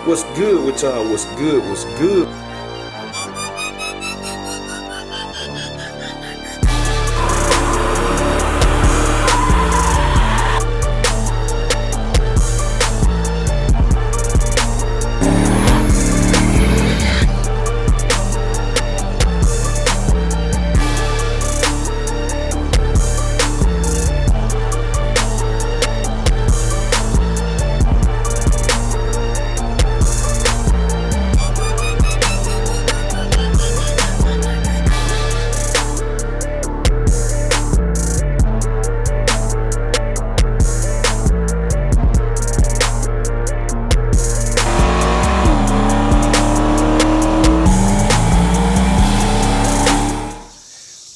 What's good with y'all? What's good? What's good?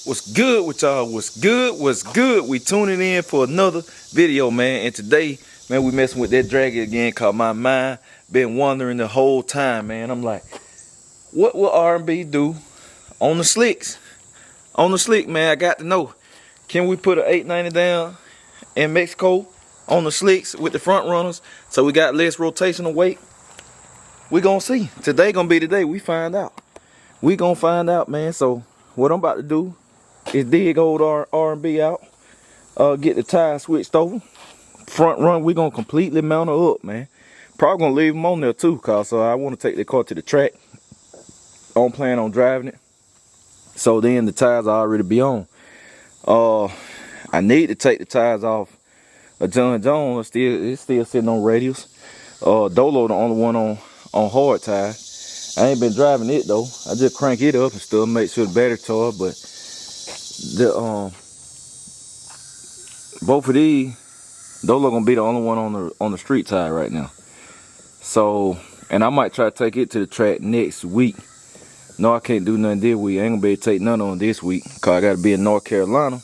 What's good with y'all? What's good? What's good? We tuning in for another video, man. And today, man, we messing with that Dragy again, cause my mind been wondering the whole time, man. I'm like, what will R&B do on the slicks? On the slick, man, I got to know. Can we put an 890 down in Mexico on the slicks with the front runners so we got less rotational weight? We gonna see. Today gonna be the day we find out. We gonna find out, man. So what I'm about to do is dig old R&B out, get the tires switched over. Front run, we gonna completely mount her up, man. Probably gonna leave them on there too, cause I want to take the car to the track. I don't plan on driving it, so then the tires will already be on. I need to take the tires off John Jones. It's still sitting on radials. Dolo the only one on hard tires. I ain't been driving it though. I just crank it up and stuff, make sure the battery charged, but the both of these, Dolo gonna be the only one on the street tire right now. So, and I might try to take it to the track next week. No, I can't do nothing this week. I ain't gonna be able to take none on this week, cause I gotta be in North Carolina.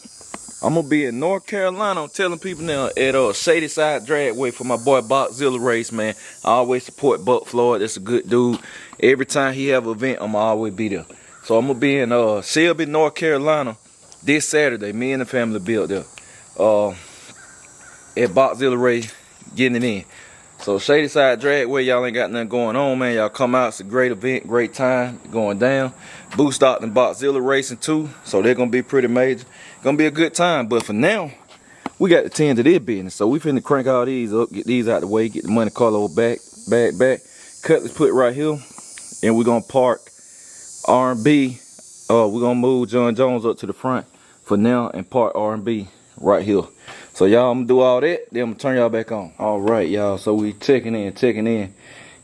I'm gonna be in North Carolina. I'm telling people now at Shady Side Dragway for my boy Boxzilla race, man. I always support Buck Floyd. That's a good dude. Every time he have an event, I'ma always be there. So I'm gonna be in Shelby, North Carolina this Saturday. Me and the family built there. At Boxzilla race, getting it in. So Shady Side Dragway, y'all ain't got nothing going on, man. Y'all come out. It's a great event, great time going down. Boost out and Boxzilla racing too, so they're gonna be pretty major. Gonna be a good time. But for now, we got to tend to this business. So we finna crank all these up, get these out the way, get the money carlo back. Cutlass put right here, and we're gonna park R&B. We're gonna move John Jones up to the front for now and park R&B right here. So y'all, I'm gonna do all that, then I'm gonna turn y'all back on. All right, y'all, so we checking in.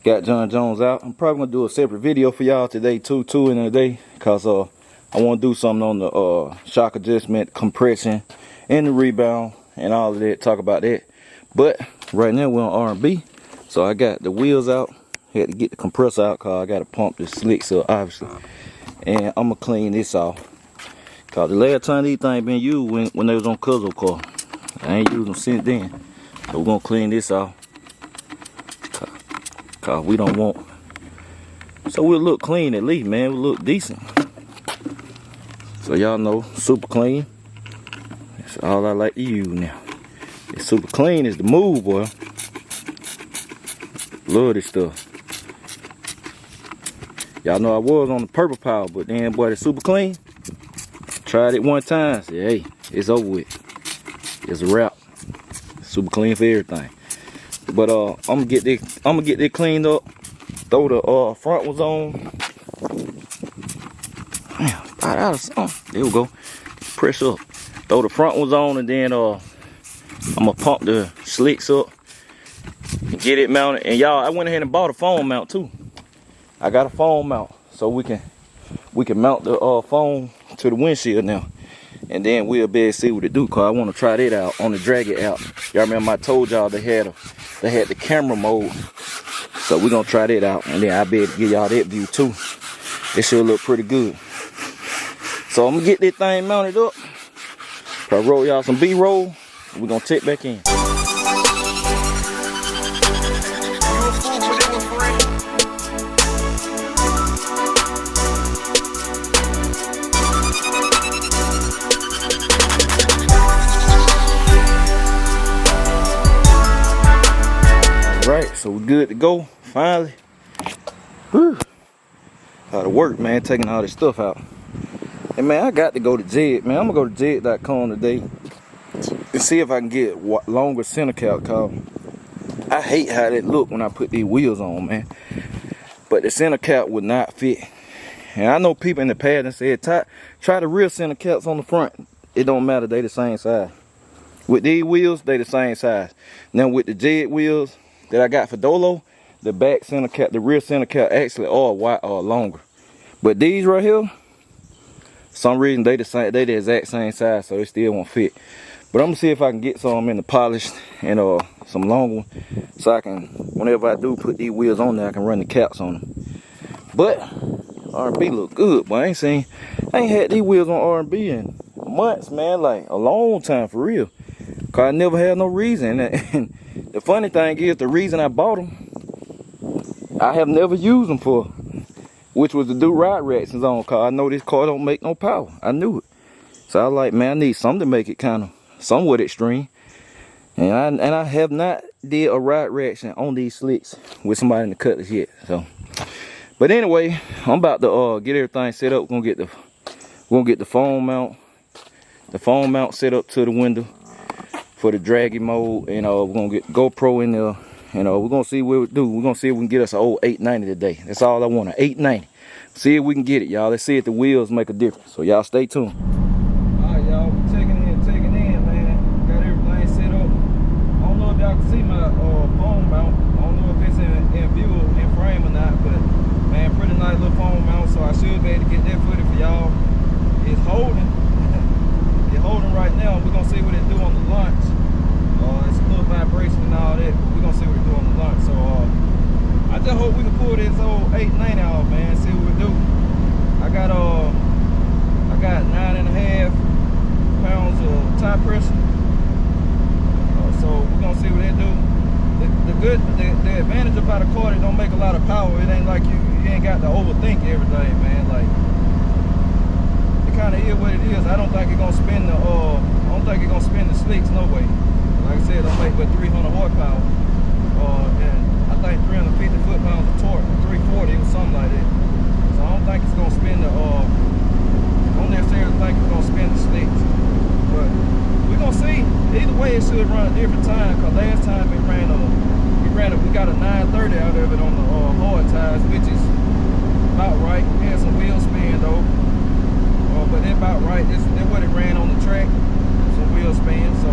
Got John Jones out. I'm probably gonna do a separate video for y'all today too in a day, cause I want to do something on the shock adjustment, compression, and the rebound, and all of that. Talk about that. But right now we're on R&B, so I got the wheels out. Had to get the compressor out, cause I got to pump the slicks up, obviously. And I'm gonna clean this off, cause the last time these things been used when they was on Cutlass car. I ain't used them since then. So we're gonna clean this off, cause we don't want. So we'll look clean at least, man. We'll look decent. So y'all know, super clean. That's all I like to use now. It's super clean is the move, boy. Love this stuff. Y'all know I was on the purple power, but then boy, it's super clean. Tried it one time, said, hey, it's over with. It's a wrap. Super clean for everything. But I'm gonna get this cleaned up. Throw the front was on. Man, about out of something. There we go. Press up. Throw the front was on, and then I'm gonna pump the slicks up and get it mounted. And y'all, I went ahead and bought a foam mount too. I got a foam mount, so we can mount the foam to the windshield now. And then we'll be able to see what it do, cause I want to try that out on the Dragy app. Y'all remember I told y'all they had the camera mode, so we're gonna try that out, and then I'll be able to give y'all that view too. It should look pretty good. So I'm gonna get this thing mounted up. Probably roll y'all some B-roll. We're gonna check back in. Right, so we're good to go. Finally, Whew. A lot of work, man, taking all this stuff out. And man, I got to go to Jed, man. I'm gonna go to Jed.com today and see if I can get longer center cap, cause I hate how that look when I put these wheels on, man. But the center cap would not fit. And I know people in the past that said, try the rear center caps on the front. It don't matter, they the same size. With these wheels, they the same size. Now with the Jed wheels that I got for Dolo, the back center cap, the rear center cap actually are wide or longer. But these right here, for some reason they the exact same size, so they still won't fit. But I'm gonna see if I can get some in the polished and some longer one, so I can, whenever I do put these wheels on there, I can run the caps on them. But R&B look good, but I ain't had these wheels on R&B in months, man, like a long time for real. Cause I never had no reason. And the funny thing is, the reason I bought them, I have never used them for, which was to do rod reactions on. Cause I know this car don't make no power. I knew it. So I was like, man, I need something to make it kind of somewhat extreme. And I have not did a rod reaction on these slicks with somebody in the Cutlass yet. So, but anyway, I'm about to get everything set up. We're gonna get the phone mount set up to the window for the Dragy mode, and we're gonna get GoPro in there, and we're gonna see what we do. We're gonna see if we can get us an old 890 today. That's all I want, an 890. See if we can get it, y'all. Let's see if the wheels make a difference. So y'all stay tuned. All right, y'all, we're taking in, man. Got everything set up. I don't know if y'all can see my phone mount. I don't know if it's in view, in frame or not, but man, pretty nice little phone mount. So I should be able to get that footage for y'all. It's holding. It's holding right now. We're gonna see what it do on the launch. It's a little vibration and all that, but we're gonna see what it do on the launch. So I just hope we can pull this old 890 off, man. See what we do. I got 9.5 pounds of tire pressure. So we're gonna see what they do. The advantage about a car that don't make a lot of power, it ain't like you ain't got to overthink everything, man. Like, it kind of is what it is. I don't think it's gonna spin the slicks, no way. Like I said, don't make but 300 horsepower, and I think 350 foot-pounds of torque, 340 or something like that. So I don't think it's gonna spin the I don't necessarily think it's gonna spin the slicks, but we're gonna see. Either way, it should run a different time, because last time we got a 930 out of it on the hard tires, which is about right. It had some wheel spin though, but they're about right. That's what it ran on the track, some wheel spin. So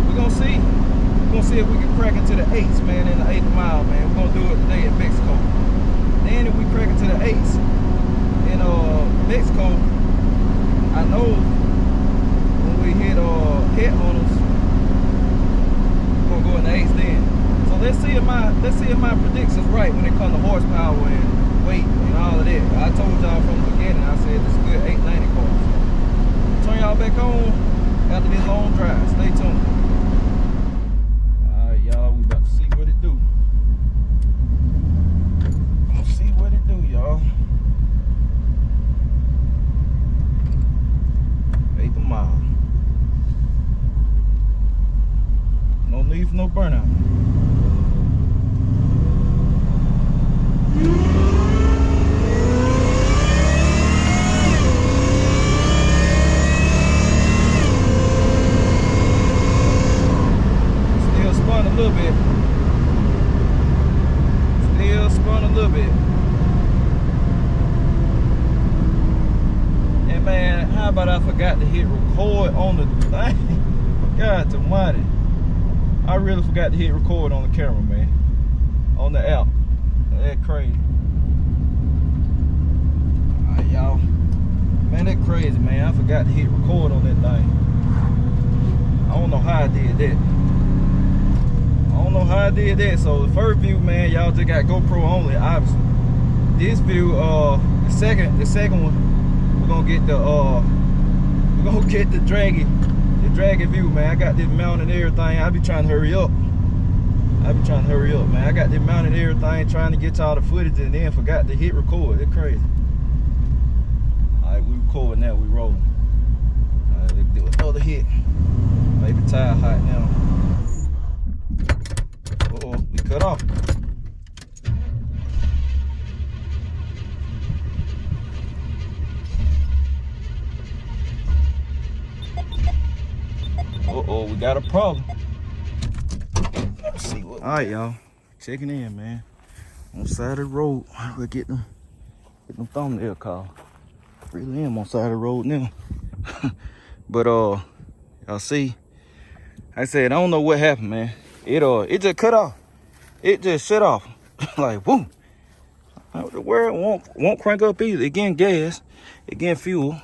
we're gonna see. We're gonna see if we can crack into the 8s, man, in the 8th mile, man. We're gonna do it today in Mexico. Then if we crack into the 8s in Mexico, I know when we hit head hunters, we're gonna go in the 8s then. So let's see if my predictions right when it comes to horsepower and weight and all of that. I told y'all from the beginning, I said this is a good 890 car. Turn y'all back on after this long drive. Stay tuned. Alright, y'all, we about to see what it do. Let's see what it do, y'all. 8th mile. No need for no burnout. Still spun a little bit. And man, how about I forgot to hit record on the thing? God almighty. I really forgot to hit record on the camera, man. On the app. That's crazy. Alright, y'all. Man, that's crazy, man. I forgot to hit record on that thing. I don't know how I did that. So the first view, man, y'all just got GoPro only, obviously. This view, the second one, we're gonna get the Dragy view, man. I got this mounted and everything. I be trying to hurry up. Man. I got this mounted and everything, trying to get y'all the footage, and then forgot to hit record. It's crazy. Alright, we recording now, we rolling. Alright, let's do another hit. Maybe tire hot now. Uh-oh, we cut off. got a problem. Let's see what. All right, y'all, checking in, man. On the side of the road, we'll get them thumbnail calls. Really am on the side of the road now. But y'all see, I said I don't know what happened, man. It just cut off. It just shut off. Like whoo. The world won't crank up either. It getting gas, it getting fuel,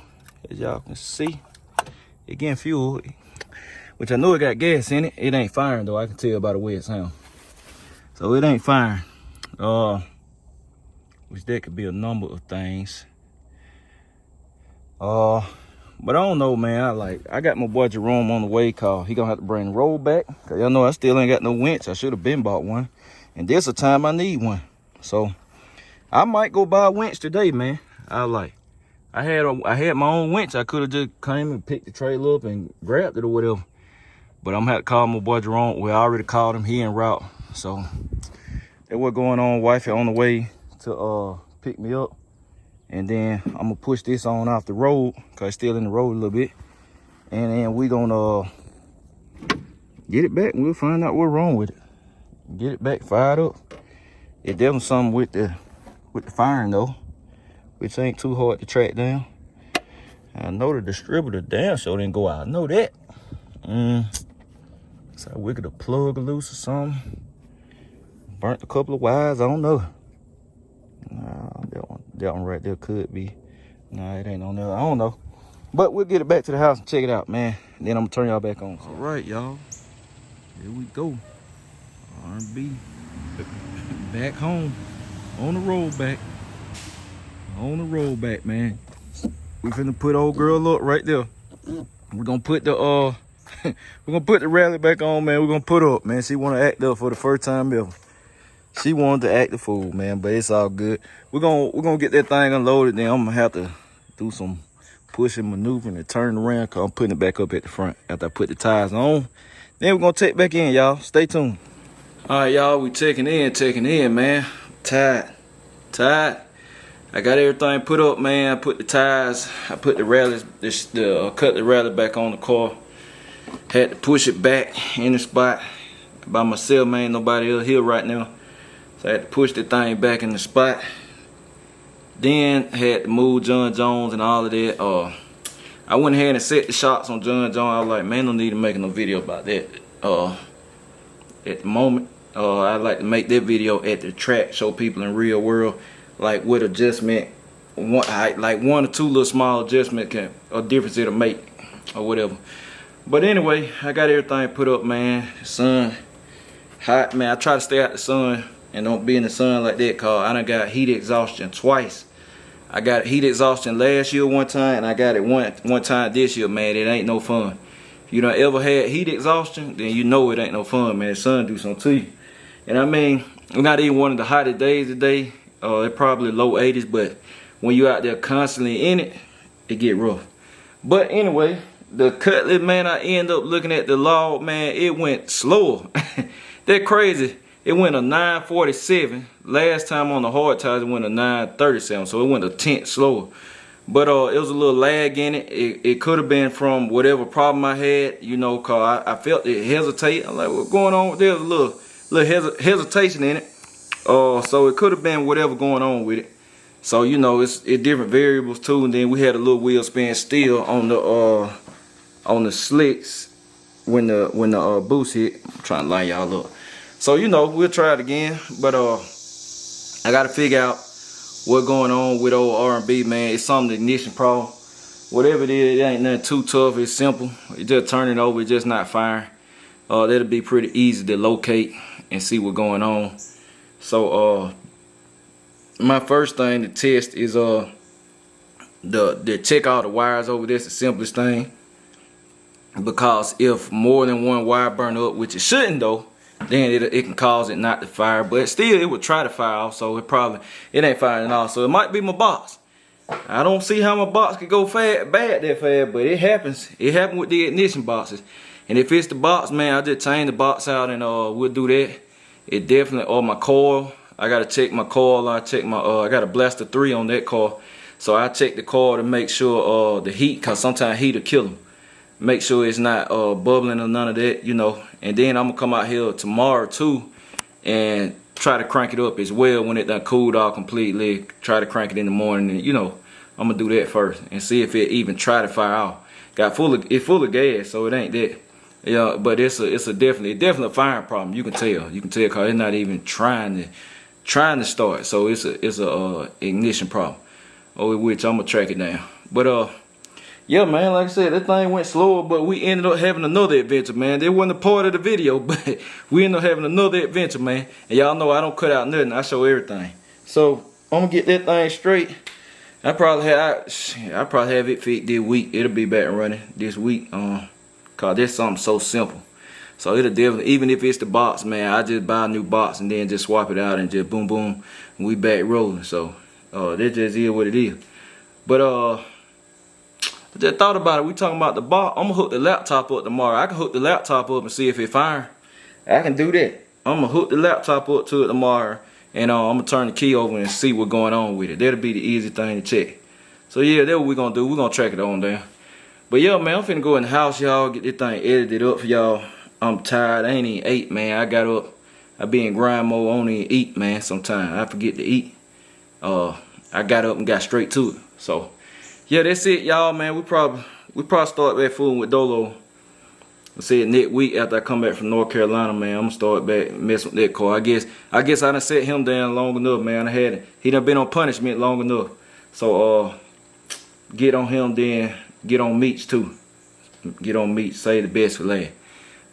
as y'all can see. It getting fuel, which I know it got gas in it. It ain't firing though. I can tell by the way it sounds. So it ain't firing. Which that could be a number of things. But I don't know, man. I got my boy Jerome on the way, call. He gonna have to bring the roll back. Cause y'all know I still ain't got no winch. I should have been bought one. And this a time I need one. So I might go buy a winch today, man. I had my own winch. I could have just came and picked the trailer up and grabbed it or whatever. But I'm gonna have to call my boy Jerome. Well, I already called him. He en route. So that's what's going on. Wifey on the way to pick me up. And then I'm gonna push this on off the road, cause it's still in the road a little bit. And then we gonna get it back and we'll find out what's wrong with it. Get it back fired up. It definitely something with the firing though, which ain't too hard to track down. I know the distributor damn sure didn't go out. I know that. So we could have plugged loose or something. Burnt a couple of wires, I don't know. Nah, that one right there could be. Nah, it ain't on there. I don't know. But we'll get it back to the house and check it out, man. And then I'm gonna turn y'all back on. All right, y'all. Here we go. R&B. Back home. On the road back. On the road back, man. We finna put old girl up right there. We're gonna put the we're gonna put the rally back on, man. We're gonna put her up, man. She wanna act up for the first time ever. She wanted to act the fool, man, but it's all good. We're gonna get that thing unloaded, then I'm gonna have to do some pushing, maneuvering, and turning around, cause I'm putting it back up at the front after I put the tires on. Then we're gonna take back in, y'all. Stay tuned. All right, y'all, we checking in, man. Tired. I got everything put up, man. I put the tires, I put the rallies, cut the rally back on the car. Had to push it back in the spot by myself, man. Nobody else here right now. So I had to push the thing back in the spot. Then had to move John Jones and all of that. I went ahead and set the shots on John Jones. I was like, man, no need to make no video about that. At the moment, I'd like to make that video at the track, show people in real world, like what adjustment, like one or two little small adjustment a difference it'll make, or whatever. But anyway, I got everything put up, man. The sun hot, man. I try to stay out the sun and don't be in the sun like that, cause I done got heat exhaustion twice. I got heat exhaustion last year one time, and I got it one time this year, man. It ain't no fun. If you done ever had heat exhaustion, then you know it ain't no fun, man. The sun do something to you. And I mean, not even one of the hottest days today. It's probably low 80s, but when you out there constantly in it, it get rough. But anyway, the Cutlass, man, I end up looking at the log, man. It went slower. That crazy. It went a 947. Last time on the hard tires, it went a 937. So it went a tenth slower. But it was a little lag in it. It could have been from whatever problem I had, you know, cause I felt it hesitate. I'm like, what's going on? There's a little hesitation in it. So it could have been whatever going on with it. So you know, it's different variables too. And then we had a little wheel spin still on the slicks when the boost hit. I'm trying to line y'all up. So you know, we'll try it again. But I gotta figure out what's going on with old R&B, man. It's something, the ignition problem. Whatever it is, it ain't nothing too tough. It's simple. You just turn it over, it's just not firing. That'll be pretty easy to locate and see what's going on. So my first thing to test is the check all the wires over. That's the simplest thing, because if more than one wire burn up, which it shouldn't though, then it can cause it not to fire. But still, it would try to fire off, so it ain't firing at all. So it might be my box. I don't see how my box could go bad that fast, but it happens. It happened with the ignition boxes. And if it's the box, man, I just change the box out and we'll do that. It definitely, or my coil. I gotta check my coil. I check my I got a Blaster 3 on that coil, so I check the coil to make sure the heat, cause sometimes heat will kill them. Make sure it's not bubbling or none of that, you know. And then I'm gonna come out here tomorrow too and try to crank it up as well when it done cooled off completely. Try to crank it in the morning, and you know, I'm gonna do that first and see if it even try to fire off. It's full of gas, so it ain't that. Yeah, but it's definitely a firing problem. You can tell cause it's not even trying to start. So it's a ignition problem, which I'm gonna track it down. But yeah, man, like I said, that thing went slower, but we ended up having another adventure, man. That wasn't a part of the video, but we ended up having another adventure, man. And y'all know I don't cut out nothing. I show everything. So I'm gonna get that thing straight. I probably have it fixed this week. It'll be back and running this week. Cause that's something so simple. So it'll definitely, even if it's the box, man, I just buy a new box and then just swap it out and just boom boom, and we back rolling. So that just is what it is. But I just thought about it. We talking about the box. I'm gonna hook the laptop up tomorrow. I can hook the laptop up and see if it fire. I can do that. I'm gonna hook the laptop up to it tomorrow, and I'm gonna turn the key over and see what's going on with it. That'll be the easy thing to check. So yeah, that's what we're gonna do. We're gonna track it on down. But yeah, man, I'm finna go in the house, y'all. Get this thing edited up for y'all. I'm tired. I ain't even ate, man. I got up. I be in grind mode. I don't even eat, man. Sometimes I forget to eat. I got up and got straight to it. So yeah, that's it, y'all, man. We probably start back fooling with Dolo. I said next week after I come back from North Carolina, man. I'm gonna start back messing with that car. I guess I done set him down long enough, man. He done been on punishment long enough. So get on him, then get on Meech too. Get on Meech. Say the best for last.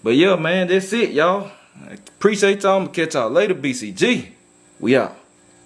But yeah, man, that's it, y'all. Appreciate y'all. I'm gonna catch y'all later, BCG. We out.